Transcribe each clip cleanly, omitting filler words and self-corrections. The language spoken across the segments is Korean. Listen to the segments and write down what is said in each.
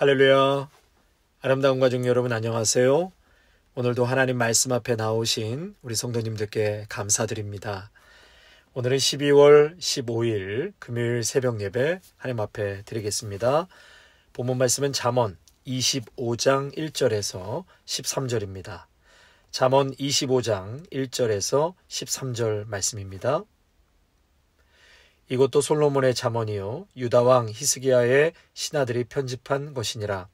할렐루야. 아름다운 가족 여러분 안녕하세요. 오늘도 하나님 말씀 앞에 나오신 우리 성도님들께 감사드립니다. 오늘은 12월 15일 금요일 새벽 예배 하나님 앞에 드리겠습니다. 본문 말씀은 잠언 25장 1절에서 13절입니다. 잠언 25장 1절에서 13절 말씀입니다. 이것도 솔로몬의 잠언이요 유다 왕 히스기야의 신하들이 편집한 것이니라.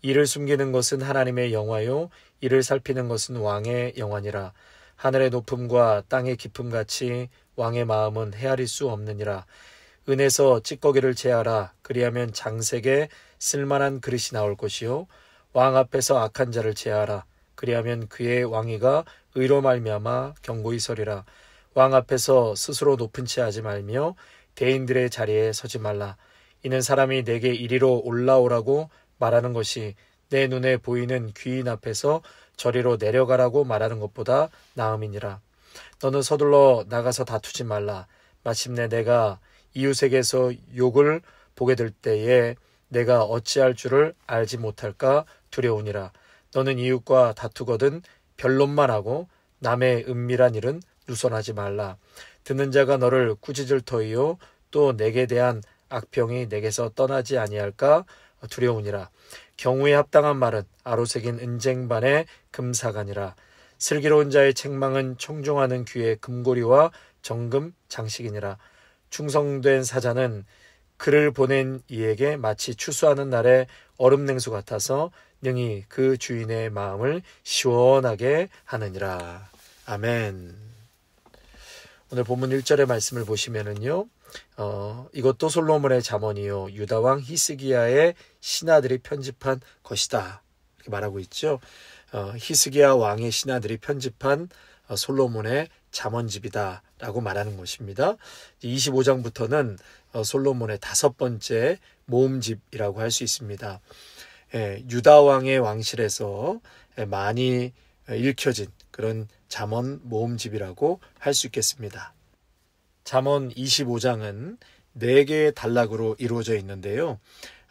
이를 숨기는 것은 하나님의 영화요 이를 살피는 것은 왕의 영화니라. 하늘의 높음과 땅의 깊음같이 왕의 마음은 헤아릴 수 없느니라. 은에서 찌꺼기를 제하라. 그리하면 장색에 쓸만한 그릇이 나올 것이요 왕 앞에서 악한 자를 제하라. 그리하면 그의 왕위가 의로 말미암아 견고히 서리라. 왕 앞에서 스스로 높은 채 하지 말며 대인들의 자리에 서지 말라. 이는 사람이 내게 이리로 올라오라고 말하는 것이 내 눈에 보이는 귀인 앞에서 저리로 내려가라고 말하는 것보다 나음이니라. 너는 서둘러 나가서 다투지 말라. 마침내 내가 이웃에게서 욕을 보게 될 때에 내가 어찌할 줄을 알지 못할까 두려우니라. 너는 이웃과 다투거든 변론만 하고 남의 은밀한 일은 누선하지 말라. 듣는 자가 너를 꾸짖을 터이요 또 내게 대한 악평이 내게서 떠나지 아니할까 두려우니라. 경우에 합당한 말은 아로새긴 은쟁반의 금사간이라. 슬기로운 자의 책망은 청종하는 귀의 금고리와 정금 장식이니라. 충성된 사자는 그를 보낸 이에게 마치 추수하는 날의 얼음 냉수 같아서 능히 그 주인의 마음을 시원하게 하느니라. 아멘. 오늘 본문 1절의 말씀을 보시면은요, 이것도 솔로몬의 잠언이요 유다 왕 히스기야의 신하들이 편집한 것이다 이렇게 말하고 있죠. 히스기야 왕의 신하들이 편집한 솔로몬의 잠언집이다 라고 말하는 것입니다. 25장부터는 솔로몬의 5번째 모음집이라고 할 수 있습니다. 유다 왕의 왕실에서 많이 읽혀진 그런 잠언 모음집이라고 할 수 있겠습니다. 잠언 25장은 4개의 단락으로 이루어져 있는데요.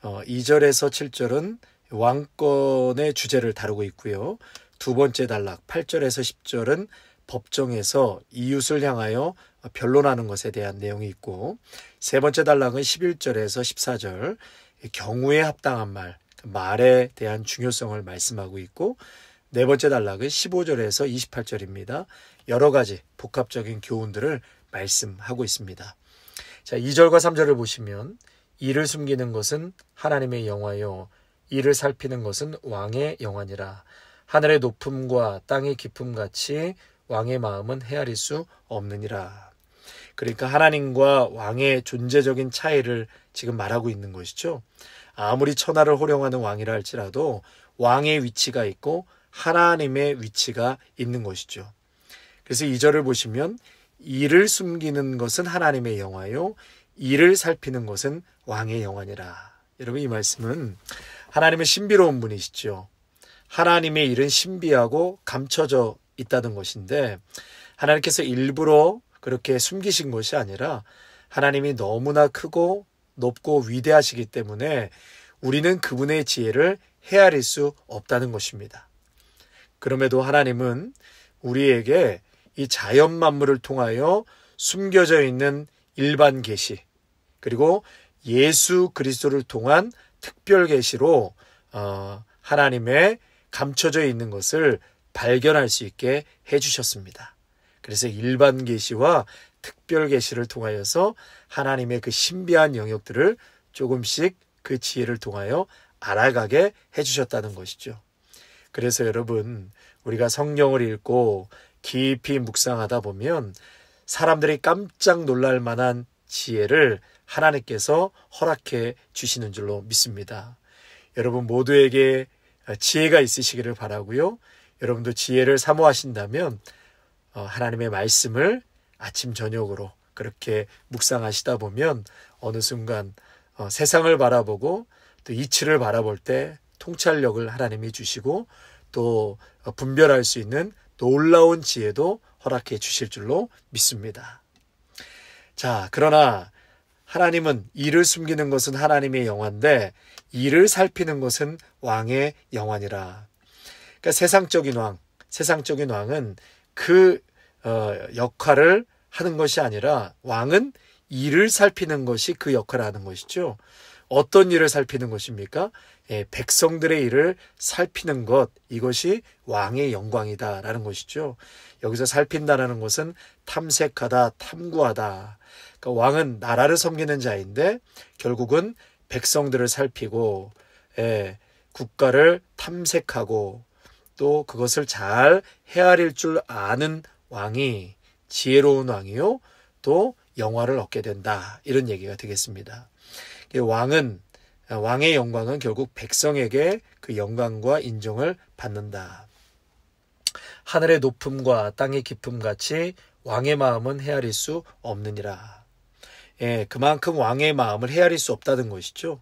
2절에서 7절은 왕권의 주제를 다루고 있고요. 두 번째 단락 8절에서 10절은 법정에서 이웃을 향하여 변론하는 것에 대한 내용이 있고, 세 번째 단락은 11절에서 14절 경우에 합당한 말에 대한 중요성을 말씀하고 있고, 네 번째 단락은 15절에서 28절입니다. 여러 가지 복합적인 교훈들을 말씀하고 있습니다. 자, 2절과 3절을 보시면 이를 숨기는 것은 하나님의 영화요 이를 살피는 것은 왕의 영화니라. 하늘의 높음과 땅의 깊음같이 왕의 마음은 헤아릴 수 없느니라. 그러니까 하나님과 왕의 존재적인 차이를 지금 말하고 있는 것이죠. 아무리 천하를 호령하는 왕이라 할지라도 왕의 위치가 있고 하나님의 위치가 있는 것이죠. 그래서 2절을 보시면 이를 숨기는 것은 하나님의 영화요 이를 살피는 것은 왕의 영화니라. 여러분, 이 말씀은 하나님은 신비로운 분이시죠. 하나님의 일은 신비하고 감춰져 있다는 것인데, 하나님께서 일부러 그렇게 숨기신 것이 아니라 하나님이 너무나 크고 높고 위대하시기 때문에 우리는 그분의 지혜를 헤아릴 수 없다는 것입니다. 그럼에도 하나님은 우리에게 이 자연 만물을 통하여 숨겨져 있는 일반 계시, 그리고 예수 그리스도를 통한 특별 계시로 하나님의 감춰져 있는 것을 발견할 수 있게 해주셨습니다. 그래서 일반 계시와 특별 계시를 통하여서 하나님의 그 신비한 영역들을 조금씩 그 지혜를 통하여 알아가게 해주셨다는 것이죠. 그래서 여러분, 우리가 성경을 읽고 깊이 묵상하다 보면 사람들이 깜짝 놀랄 만한 지혜를 하나님께서 허락해 주시는 줄로 믿습니다. 여러분 모두에게 지혜가 있으시기를 바라고요. 여러분도 지혜를 사모하신다면 하나님의 말씀을 아침 저녁으로 그렇게 묵상하시다 보면 어느 순간 세상을 바라보고 또 이치를 바라볼 때 통찰력을 하나님이 주시고 또 분별할 수 있는 놀라운 지혜도 허락해 주실 줄로 믿습니다. 자, 그러나 하나님은 이를 숨기는 것은 하나님의 영화인데 이를 살피는 것은 왕의 영화니라. 그러니까 세상적인 왕은 그 역할을 하는 것이 아니라 왕은 일을 살피는 것이 그 역할을 하는 것이죠. 어떤 일을 살피는 것입니까? 백성들의 일을 살피는 것, 이것이 왕의 영광이다라는 것이죠. 여기서 살핀다라는 것은 탐색하다, 탐구하다. 그러니까 왕은 나라를 섬기는 자인데 결국은 백성들을 살피고 국가를 탐색하고 또 그것을 잘 헤아릴 줄 아는 왕이 지혜로운 왕이요 또 영화를 얻게 된다, 이런 얘기가 되겠습니다. 왕의 영광은 결국 백성에게 그 영광과 인정을 받는다. 하늘의 높음과 땅의 깊음 같이 왕의 마음은 헤아릴 수 없느니라. 그만큼 왕의 마음을 헤아릴 수 없다는 것이죠.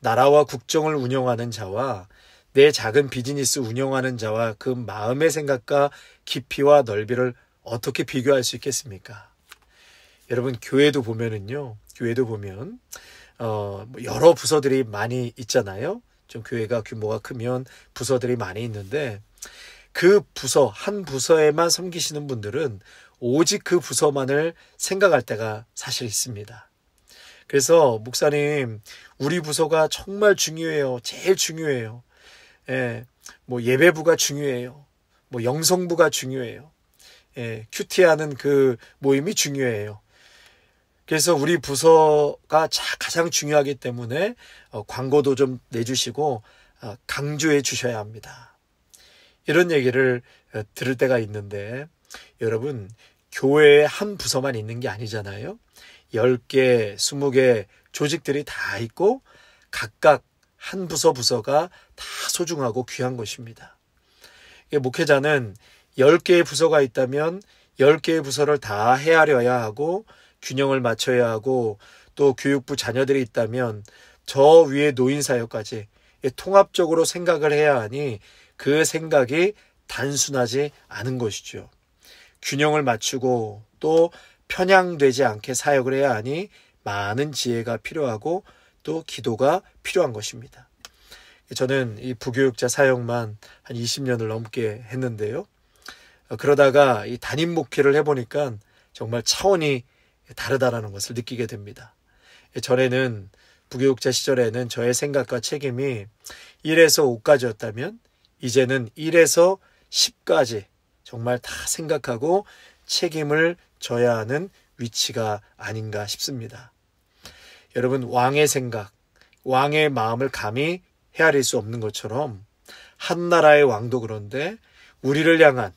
나라와 국정을 운영하는 자와 내 작은 비즈니스 운영하는 자와 그 마음의 생각과 깊이와 넓이를 어떻게 비교할 수 있겠습니까? 여러분, 교회도 보면 여러 부서들이 많이 있잖아요. 좀 교회가 규모가 크면 부서들이 많이 있는데 그 부서, 한 부서에만 섬기시는 분들은 오직 그 부서만을 생각할 때가 사실 있습니다. 그래서 목사님, 우리 부서가 정말 중요해요. 제일 중요해요. 예배부가 중요해요. 영성부가 중요해요. 큐티하는 그 모임이 중요해요. 그래서 우리 부서가 가장 중요하기 때문에 광고도 좀 내주시고 강조해 주셔야 합니다. 이런 얘기를 들을 때가 있는데, 여러분, 교회에 한 부서만 있는 게 아니잖아요. 10개, 20개 조직들이 다 있고 각각 한 부서가 다 소중하고 귀한 것입니다. 목회자는 10개의 부서가 있다면 10개의 부서를 다 헤아려야 하고 균형을 맞춰야 하고, 또 교육부 자녀들이 있다면 저 위에 노인사역까지 통합적으로 생각을 해야 하니 그 생각이 단순하지 않은 것이죠. 균형을 맞추고 또 편향되지 않게 사역을 해야 하니 많은 지혜가 필요하고 또 기도가 필요한 것입니다. 저는 이 부교육자 사역만 한 20년을 넘게 했는데요. 그러다가 이 담임 목회를 해보니까 정말 차원이 다르다라는 것을 느끼게 됩니다. 전에는 부교육자 시절에는 저의 생각과 책임이 1에서 5까지였다면 이제는 1에서 10까지 정말 다 생각하고 책임을 져야 하는 위치가 아닌가 싶습니다. 여러분, 왕의 생각, 왕의 마음을 감히 헤아릴 수 없는 것처럼 한 나라의 왕도 그런데 우리를 향한,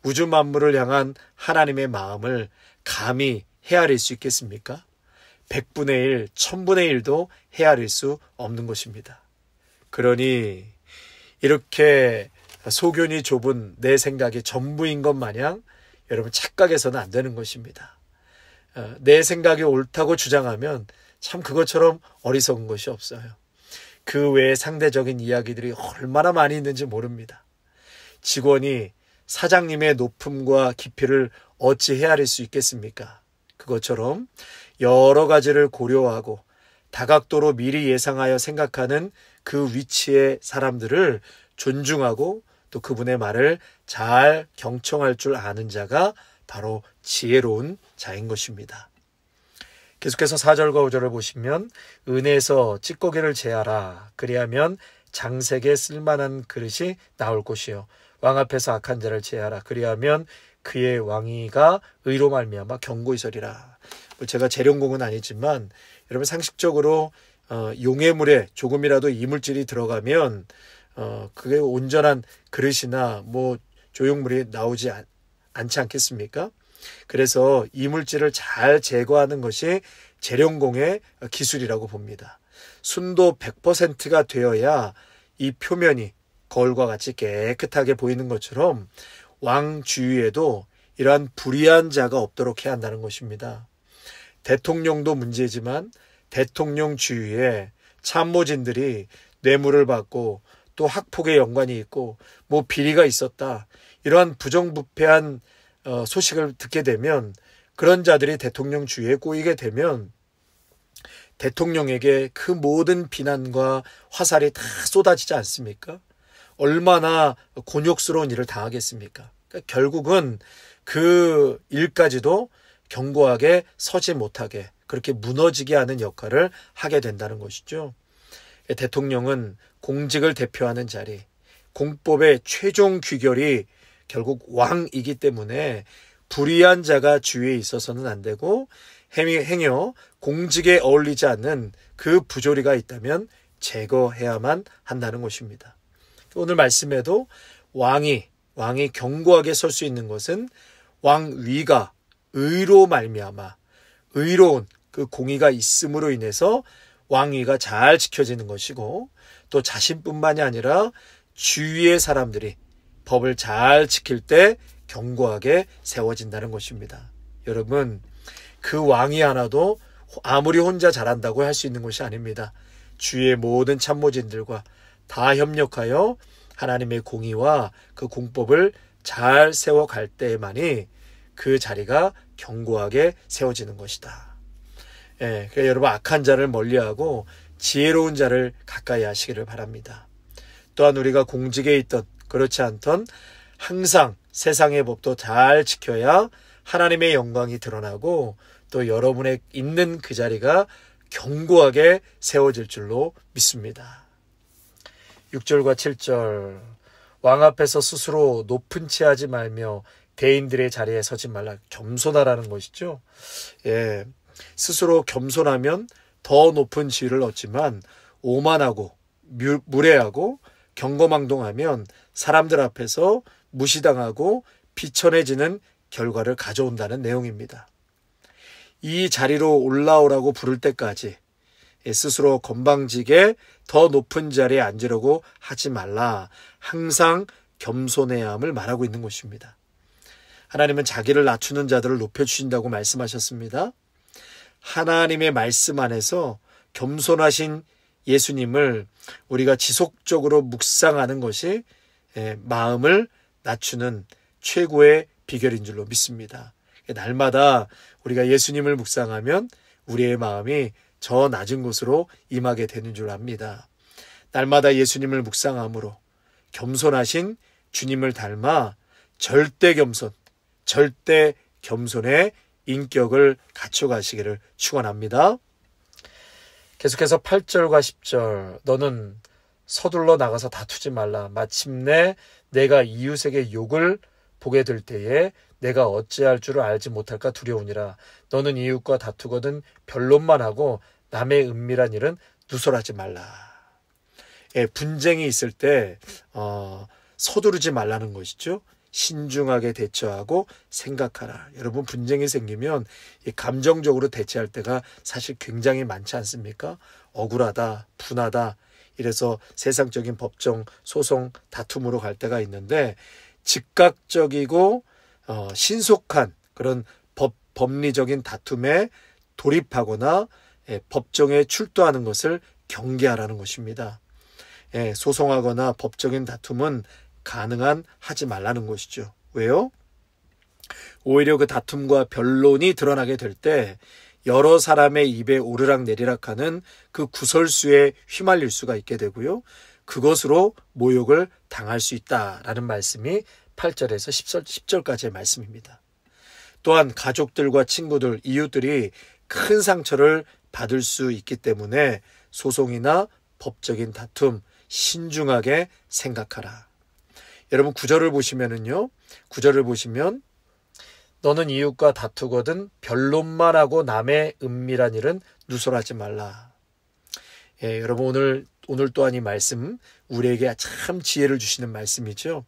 우주 만물을 향한 하나님의 마음을 감히 헤아릴 수 있겠습니까? 100분의 1, 1000분의 1도 헤아릴 수 없는 것입니다. 그러니 이렇게 소견이 좁은 내 생각이 전부인 것 마냥 여러분 착각해서는 안 되는 것입니다. 내 생각이 옳다고 주장하면 참 그것처럼 어리석은 것이 없어요. 그 외에 상대적인 이야기들이 얼마나 많이 있는지 모릅니다. 직원이 사장님의 높음과 깊이를 어찌 헤아릴 수 있겠습니까? 그것처럼 여러 가지를 고려하고 다각도로 미리 예상하여 생각하는 그 위치의 사람들을 존중하고 또 그분의 말을 잘 경청할 줄 아는 자가 바로 지혜로운 자인 것입니다. 계속해서 4절과 5절을 보시면 은에서 찌꺼기를 제하라. 그리하면 장색에 쓸만한 그릇이 나올 것이요. 왕 앞에서 악한 자를 제하라. 그리하면 그의 왕위가 의로 말미암아 견고히 서리라. 제가 재련공은 아니지만 여러분 상식적으로 용의 물에 조금이라도 이물질이 들어가면 그게 온전한 그릇이나 조형물이 나오지 않지 않겠습니까? 그래서 이물질을 잘 제거하는 것이 재련공의 기술이라고 봅니다. 순도 100%가 되어야 이 표면이 거울과 같이 깨끗하게 보이는 것처럼 왕 주위에도 이러한 불의한 자가 없도록 해야 한다는 것입니다. 대통령도 문제지만 대통령 주위에 참모진들이 뇌물을 받고 또 학폭에 연관이 있고 비리가 있었다, 이러한 부정부패한 소식을 듣게 되면 그런 자들이 대통령 주위에 꼬이게 되면 대통령에게 그 모든 비난과 화살이 다 쏟아지지 않습니까? 얼마나 곤욕스러운 일을 당하겠습니까? 그러니까 결국은 그 일까지도 견고하게 서지 못하게 그렇게 무너지게 하는 역할을 하게 된다는 것이죠. 대통령은 공직을 대표하는 자리, 공법의 최종 귀결이 결국 왕이기 때문에 불의한 자가 주위에 있어서는 안 되고 행여 공직에 어울리지 않는 그 부조리가 있다면 제거해야만 한다는 것입니다. 오늘 말씀에도 왕이 견고하게 설 수 있는 것은 왕위가 의로 말미암아 의로운 그 공의가 있음으로 인해서 왕위가 잘 지켜지는 것이고 또 자신뿐만이 아니라 주위의 사람들이 법을 잘 지킬 때 견고하게 세워진다는 것입니다. 여러분, 그 왕이 하나도 아무리 혼자 잘한다고 할 수 있는 것이 아닙니다. 주위의 모든 참모진들과 다 협력하여 하나님의 공의와 그 공법을 잘 세워갈 때만이 그 자리가 견고하게 세워지는 것이다. 그러니까 여러분, 악한 자를 멀리하고 지혜로운 자를 가까이 하시기를 바랍니다. 또한 우리가 공직에 있던 그렇지 않던 항상 세상의 법도 잘 지켜야 하나님의 영광이 드러나고 또 여러분의 있는 그 자리가 견고하게 세워질 줄로 믿습니다. 6절과 7절 왕 앞에서 스스로 높은 채 하지 말며 대인들의 자리에 서지 말라. 겸손하라는 것이죠. 스스로 겸손하면 더 높은 지위를 얻지만 오만하고 무례하고 경거망동하면 사람들 앞에서 무시당하고 비천해지는 결과를 가져온다는 내용입니다. 이 자리로 올라오라고 부를 때까지 스스로 건방지게 더 높은 자리에 앉으려고 하지 말라. 항상 겸손해야 함을 말하고 있는 것입니다. 하나님은 자기를 낮추는 자들을 높여주신다고 말씀하셨습니다. 하나님의 말씀 안에서 겸손하신 예수님을 우리가 지속적으로 묵상하는 것이 마음을 낮추는 최고의 비결인 줄로 믿습니다. 날마다 우리가 예수님을 묵상하면 우리의 마음이 저 낮은 곳으로 임하게 되는 줄 압니다. 날마다 예수님을 묵상함으로 겸손하신 주님을 닮아 절대 겸손의 인격을 갖춰가시기를 축원합니다. 계속해서 8절과 10절 너는 서둘러 나가서 다투지 말라. 마침내 내가 이웃에게 욕을 보게 될 때에 내가 어찌할 줄을 알지 못할까 두려우니라. 너는 이웃과 다투거든 변론만 하고 남의 은밀한 일은 누설하지 말라. 분쟁이 있을 때 서두르지 말라는 것이죠. 신중하게 대처하고 생각하라. 여러분, 분쟁이 생기면 감정적으로 대처할 때가 사실 굉장히 많지 않습니까? 억울하다, 분하다, 이래서 세상적인 법정, 소송, 다툼으로 갈 때가 있는데 즉각적이고 신속한 그런 법리적인 다툼에 돌입하거나 법정에 출두하는 것을 경계하라는 것입니다. 소송하거나 법적인 다툼은 가능한 하지 말라는 것이죠. 왜요? 오히려 그 다툼과 변론이 드러나게 될 때 여러 사람의 입에 오르락내리락하는 그 구설수에 휘말릴 수가 있게 되고요. 그것으로 모욕을 당할 수 있다라는 말씀이 8절에서 10절까지의 말씀입니다. 또한 가족들과 친구들, 이웃들이 큰 상처를 받을 수 있기 때문에 소송이나 법적인 다툼 신중하게 생각하라. 여러분 9절을 보시면은요. 9절을 보시면 너는 이웃과 다투거든 변론만 하고 남의 은밀한 일은 누설하지 말라. 여러분 오늘 또한 이 말씀 우리에게 참 지혜를 주시는 말씀이죠.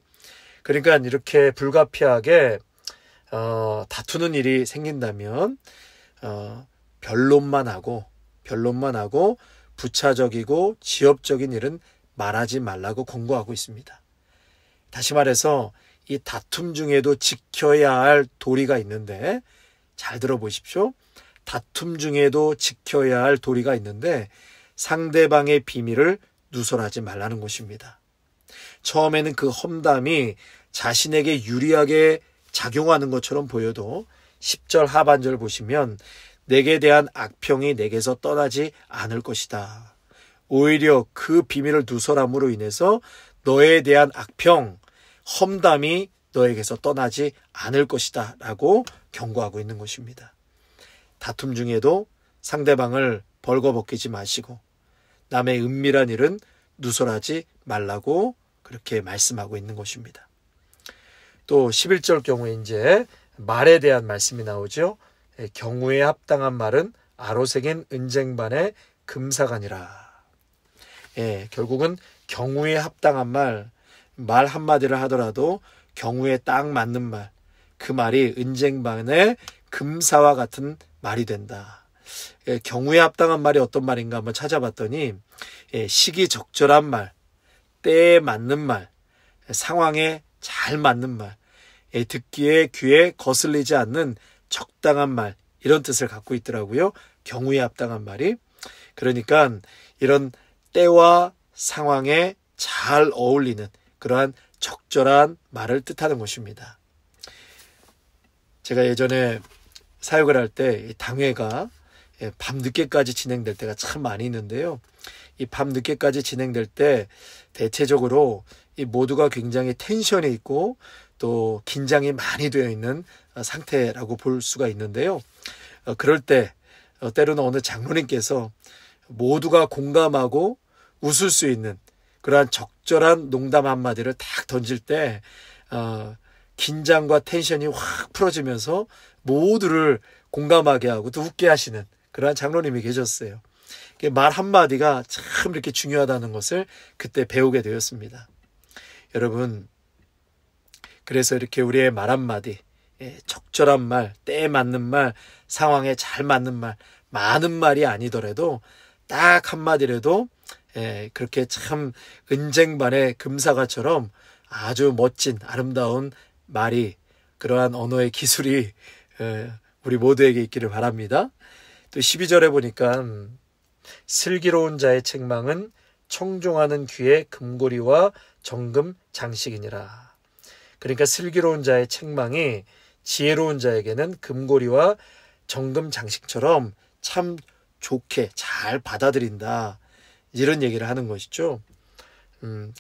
그러니까 이렇게 불가피하게 다투는 일이 생긴다면 변론만 하고 부차적이고 지엽적인 일은 말하지 말라고 권고하고 있습니다. 다시 말해서 이 다툼 중에도 지켜야 할 도리가 있는데 잘 들어보십시오. 다툼 중에도 지켜야 할 도리가 있는데 상대방의 비밀을 누설하지 말라는 것입니다. 처음에는 그 험담이 자신에게 유리하게 작용하는 것처럼 보여도 10절 하반절 보시면 내게 대한 악평이 내게서 떠나지 않을 것이다. 오히려 그 비밀을 누설함으로 인해서 너에 대한 악평, 험담이 너에게서 떠나지 않을 것이다 라고 경고하고 있는 것입니다. 다툼 중에도 상대방을 벌거벗기지 마시고 남의 은밀한 일은 누설하지 말라고 그렇게 말씀하고 있는 것입니다. 또 11절 경우에 이제 말에 대한 말씀이 나오죠. 경우에 합당한 말은 아로새긴 은쟁반의 금사간이라. 결국은 경우에 합당한 말 한마디를 하더라도 경우에 딱 맞는 말, 그 말이 은쟁반의 금사와 같은 말이 된다. 경우에 합당한 말이 어떤 말인가 한번 찾아봤더니 시기적절한 말, 때에 맞는 말, 상황에 잘 맞는 말, 듣기에 귀에 거슬리지 않는 적당한 말, 이런 뜻을 갖고 있더라고요. 경우에 합당한 말이. 그러니까 이런 때와 상황에 잘 어울리는 그러한 적절한 말을 뜻하는 것입니다. 제가 예전에 사역을 할 때 당회가 밤늦게까지 진행될 때가 참 많이 있는데요. 이 밤늦게까지 진행될 때 대체적으로 이 모두가 굉장히 텐션이 있고 또 긴장이 많이 되어 있는 상태라고 볼 수가 있는데요. 그럴 때 때로는 어느 장로님께서 모두가 공감하고 웃을 수 있는 그러한 적절한 농담 한마디를 딱 던질 때 긴장과 텐션이 확 풀어지면서 모두를 공감하게 하고 또 웃게 하시는 그러한 장로님이 계셨어요. 말 한마디가 참 이렇게 중요하다는 것을 그때 배우게 되었습니다. 여러분, 그래서 이렇게 우리의 말 한마디, 적절한 말, 때에 맞는 말, 상황에 잘 맞는 말, 많은 말이 아니더라도 딱 한마디라도 그렇게 참 은쟁반의 금사과처럼 아주 멋진 아름다운 말이, 그러한 언어의 기술이 우리 모두에게 있기를 바랍니다. 또 12절에 보니까 슬기로운 자의 책망은 청종하는 귀의 금고리와 정금 장식이니라. 그러니까 슬기로운 자의 책망이 지혜로운 자에게는 금고리와 정금 장식처럼 참 좋게 잘 받아들인다, 이런 얘기를 하는 것이죠.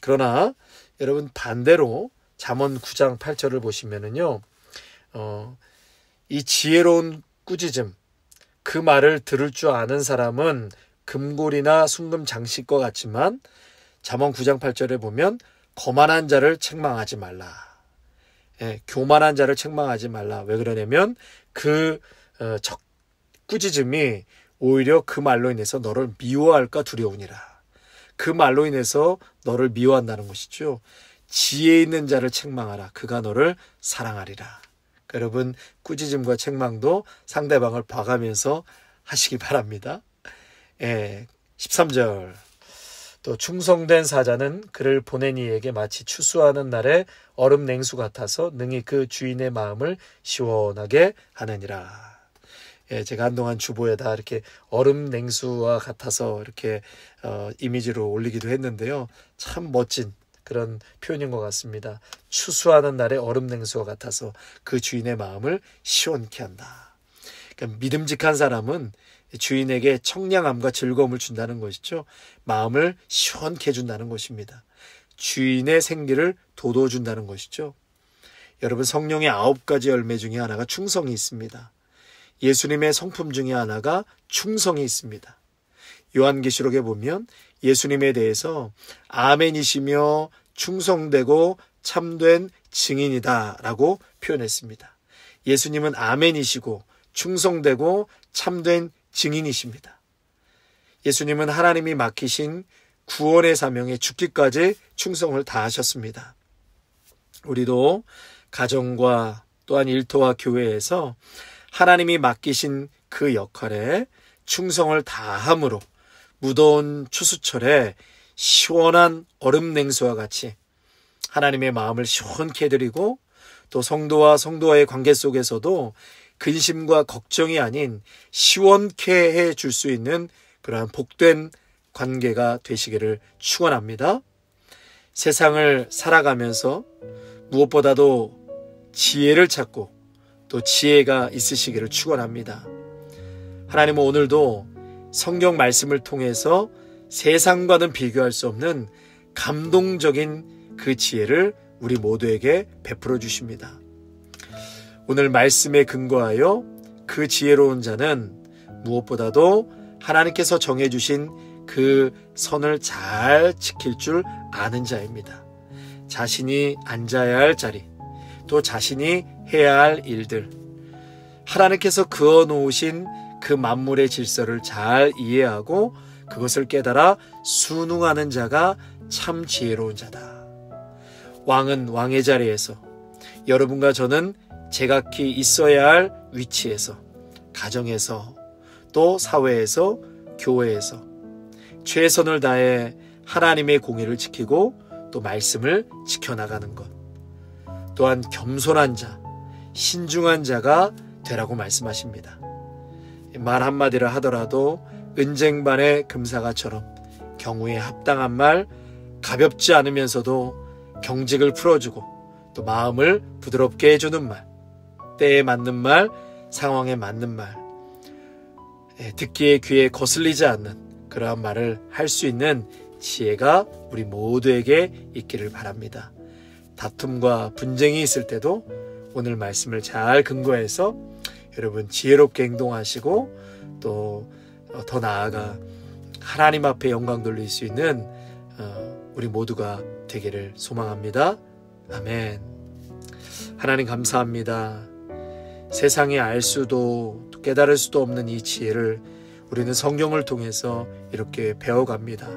그러나 여러분, 반대로 잠언 9장 8절을 보시면은요, 이 지혜로운 꾸짖음, 그 말을 들을 줄 아는 사람은 금고리나 순금 장식과 같지만 잠언 9장 8절에 보면 거만한 자를 책망하지 말라. 교만한 자를 책망하지 말라. 왜 그러냐면 그 꾸짖음이 오히려 그 말로 인해서 너를 미워할까 두려우니라. 그 말로 인해서 너를 미워한다는 것이죠. 지혜 있는 자를 책망하라. 그가 너를 사랑하리라. 여러분, 꾸짖음과 책망도 상대방을 봐가면서 하시기 바랍니다. 13절. 또 충성된 사자는 그를 보낸 이에게 마치 추수하는 날에 얼음 냉수 같아서 능히 그 주인의 마음을 시원하게 하느니라. 제가 한동안 주보에다 이렇게 얼음 냉수와 같아서 이렇게 이미지로 올리기도 했는데요. 참 멋진 그런 표현인 것 같습니다. 추수하는 날에 얼음 냉수와 같아서 그 주인의 마음을 시원케 한다. 그러니까 믿음직한 사람은 주인에게 청량함과 즐거움을 준다는 것이죠. 마음을 시원케 해준다는 것입니다. 주인의 생기를 돋워준다는 것이죠. 여러분, 성령의 9가지 열매 중에 하나가 충성이 있습니다. 예수님의 성품 중에 하나가 충성이 있습니다. 요한계시록에 보면 예수님에 대해서 아멘이시며 충성되고 참된 증인이다 라고 표현했습니다. 예수님은 아멘이시고 충성되고 참된 증인이십니다. 예수님은 하나님이 맡기신 구원의 사명에 죽기까지 충성을 다하셨습니다. 우리도 가정과 또한 일터와 교회에서 하나님이 맡기신 그 역할에 충성을 다함으로 무더운 추수철에 시원한 얼음 냉수와 같이 하나님의 마음을 시원케 해드리고 또 성도와 성도와의 관계 속에서도 근심과 걱정이 아닌 시원케 해줄 수 있는 그러한 복된 관계가 되시기를 축원합니다. 세상을 살아가면서 무엇보다도 지혜를 찾고 또 지혜가 있으시기를 축원합니다. 하나님은 오늘도 성경 말씀을 통해서 세상과는 비교할 수 없는 감동적인 그 지혜를 우리 모두에게 베풀어 주십니다. 오늘 말씀에 근거하여 그 지혜로운 자는 무엇보다도 하나님께서 정해주신 그 선을 잘 지킬 줄 아는 자입니다. 자신이 앉아야 할 자리, 또 자신이 해야 할 일들, 하나님께서 그어 놓으신 그 만물의 질서를 잘 이해하고 그것을 깨달아 순응하는 자가 참 지혜로운 자다. 왕은 왕의 자리에서, 여러분과 저는 제각기 있어야 할 위치에서, 가정에서, 또 사회에서, 교회에서 최선을 다해 하나님의 공의를 지키고 또 말씀을 지켜나가는 것, 또한 겸손한 자, 신중한 자가 되라고 말씀하십니다. 말 한마디를 하더라도 은쟁반의 금사가처럼 경우에 합당한 말, 가볍지 않으면서도 경직을 풀어주고 또 마음을 부드럽게 해주는 말, 때에 맞는 말, 상황에 맞는 말, 듣기에 귀에 거슬리지 않는 그러한 말을 할 수 있는 지혜가 우리 모두에게 있기를 바랍니다. 다툼과 분쟁이 있을 때도 오늘 말씀을 잘 근거해서 여러분 지혜롭게 행동하시고 또 더 나아가 하나님 앞에 영광 돌릴 수 있는 우리 모두가 되기를 소망합니다. 아멘. 하나님 감사합니다. 세상에 알 수도 또 깨달을 수도 없는 이 지혜를 우리는 성경을 통해서 이렇게 배워갑니다.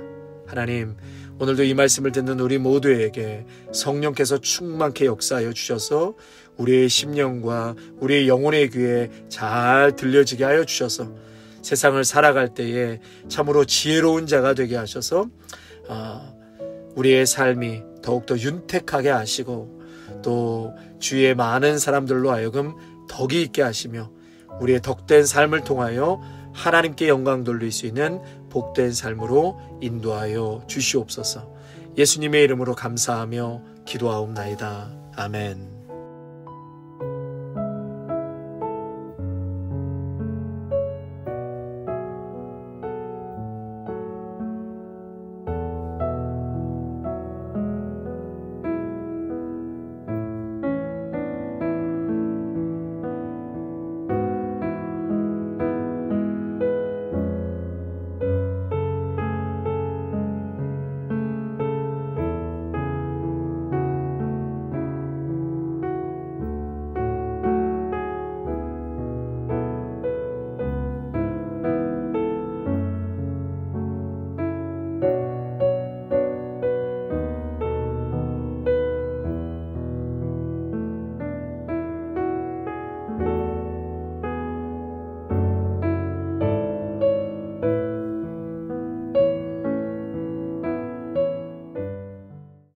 하나님, 오늘도 이 말씀을 듣는 우리 모두에게 성령께서 충만케 역사하여 주셔서 우리의 심령과 우리의 영혼의 귀에 잘 들려지게 하여 주셔서 세상을 살아갈 때에 참으로 지혜로운 자가 되게 하셔서 우리의 삶이 더욱더 윤택하게 하시고 또 주위의 많은 사람들로 하여금 덕이 있게 하시며 우리의 덕된 삶을 통하여 하나님께 영광 돌릴 수 있는 복된 삶으로 인도하여 주시옵소서. 예수님의 이름으로 감사하며 기도하옵나이다. 아멘.